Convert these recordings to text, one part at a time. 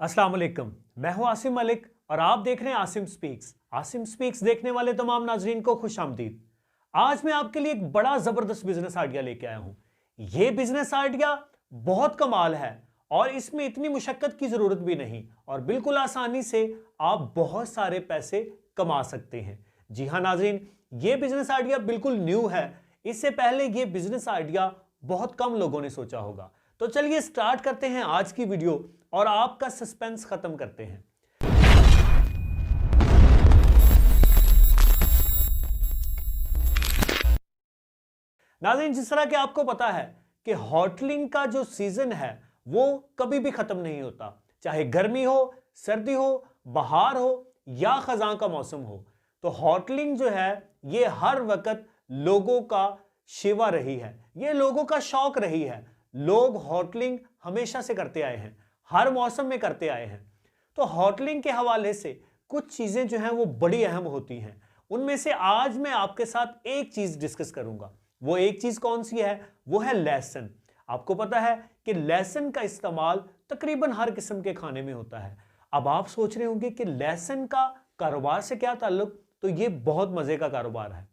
अस्सलाम वालेकुम। मैं हूं आसिम मलिक और आप देख रहे हैं आसिम स्पीक्स। आसिम स्पीक्स देखने वाले तमाम नाजरीन को खुश आमदीद। आज मैं आपके लिए एक बड़ा जबरदस्त बिजनेस आइडिया लेके आया हूं। यह बिजनेस आइडिया बहुत कमाल है और इसमें इतनी मुशक्कत की जरूरत भी नहीं और बिल्कुल आसानी से आप बहुत सारे पैसे कमा सकते हैं। जी हां नाजरीन, यह बिजनेस आइडिया बिल्कुल न्यू है। इससे पहले यह बिजनेस आइडिया बहुत कम लोगों ने सोचा होगा। तो चलिए स्टार्ट करते हैं आज की वीडियो और आपका सस्पेंस खत्म करते हैं। नाज़रीन, जिस तरह कि आपको पता है कि होटलिंग का जो सीजन है वो कभी भी खत्म नहीं होता, चाहे गर्मी हो, सर्दी हो, बहार हो या खजां का मौसम हो। तो होटलिंग जो है ये हर वक्त लोगों का शिवा रही है, ये लोगों का शौक रही है। लोग होटलिंग हमेशा से करते आए हैं, हर मौसम में करते आए हैं। तो होटलिंग के हवाले से कुछ चीजें जो हैं वो बड़ी अहम होती हैं। उनमें से आज मैं आपके साथ एक चीज डिस्कस करूंगा। वो एक चीज कौन सी है? वो है लहसुन। आपको पता है कि लहसुन का इस्तेमाल तकरीबन हर किस्म के खाने में होता है। अब आप सोच रहे होंगे कि लहसुन का कारोबार से क्या ताल्लुक? तो ये बहुत मजे का कारोबार है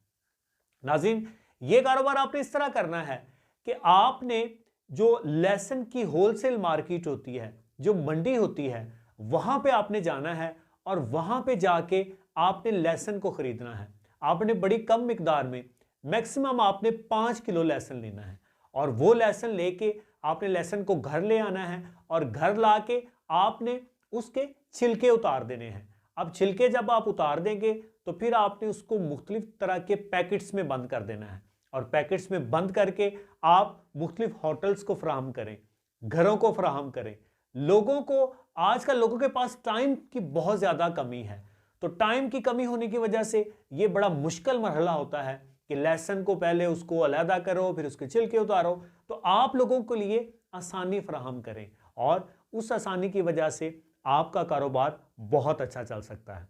नाज़रीन। ये कारोबार आपने इस तरह करना है कि आपने जो लहसुन की होलसेल मार्केट होती है, जो मंडी होती है, वहां पे आपने जाना है और वहां पे जाके आपने लहसुन को खरीदना है। आपने बड़ी कम मिकदार में, मैक्सिमम आपने 5 किलो लहसुन लेना है और वो लहसुन लेके आपने लहसुन को घर ले आना है और घर लाके आपने उसके छिलके उतार देने हैं। अब छिलके जब आप उतार देंगे तो फिर आपने उसको मुख्तलिफ तरह के पैकेट्स में बंद कर देना है और पैकेट्स में बंद करके आप मुख्तलिफ होटल्स को फराहम करें, घरों को फराहम करें। लोगों को, आजकल लोगों के पास टाइम की बहुत ज़्यादा कमी है। तो टाइम की कमी होने की वजह से ये बड़ा मुश्किल मरहला होता है कि लहसुन को पहले उसको अलहदा करो, फिर उसके छिलके उतारो। तो आप लोगों के लिए आसानी फराहम करें और उस आसानी की वजह से आपका कारोबार बहुत अच्छा चल सकता है।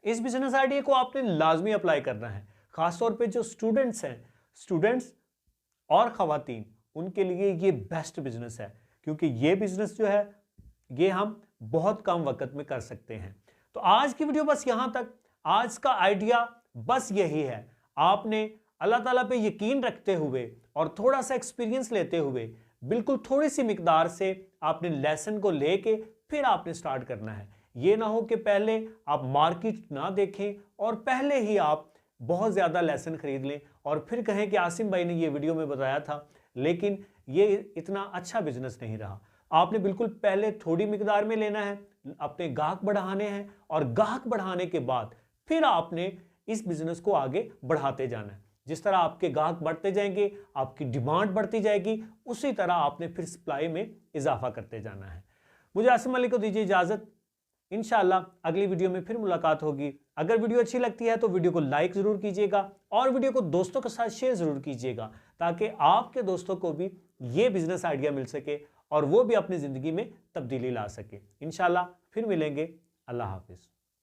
इस बिजनेस आइडिया को आपने लाजमी अप्लाई करना है, खासतौर पे जो स्टूडेंट्स हैं, स्टूडेंट्स और खवातीन, उनके लिए ये बेस्ट बिजनेस है क्योंकि ये बिजनेस जो है ये हम बहुत कम वक्त में कर सकते हैं। तो आज की वीडियो बस यहां तक। आज का आइडिया बस यही है। आपने अल्लाह ताला पे यकीन रखते हुए और थोड़ा सा एक्सपीरियंस लेते हुए बिल्कुल थोड़ी सी मिकदार से आपने लहसुन को लेके फिर आपने स्टार्ट करना है। ये ना हो कि पहले आप मार्केट ना देखें और पहले ही आप बहुत ज़्यादा लहसुन खरीद लें और फिर कहें कि आसिम भाई ने ये वीडियो में बताया था लेकिन ये इतना अच्छा बिजनेस नहीं रहा। आपने बिल्कुल पहले थोड़ी मिकदार में लेना है, अपने गाहक बढ़ाने हैं और गाहक बढ़ाने के बाद फिर आपने इस बिजनेस को आगे बढ़ाते जाना है। जिस तरह आपके गाहक बढ़ते जाएंगे, आपकी डिमांड बढ़ती जाएगी, उसी तरह आपने फिर सप्लाई में इजाफा करते जाना है। मुझे आसिम अली को दीजिए इजाजत। इंशाल्लाह अगली वीडियो में फिर मुलाकात होगी। अगर वीडियो अच्छी लगती है तो वीडियो को लाइक जरूर कीजिएगा और वीडियो को दोस्तों के साथ शेयर जरूर कीजिएगा ताकि आपके दोस्तों को भी ये बिजनेस आइडिया मिल सके और वो भी अपनी जिंदगी में तब्दीली ला सके। इंशाल्लाह फिर मिलेंगे। अल्लाह हाफिज।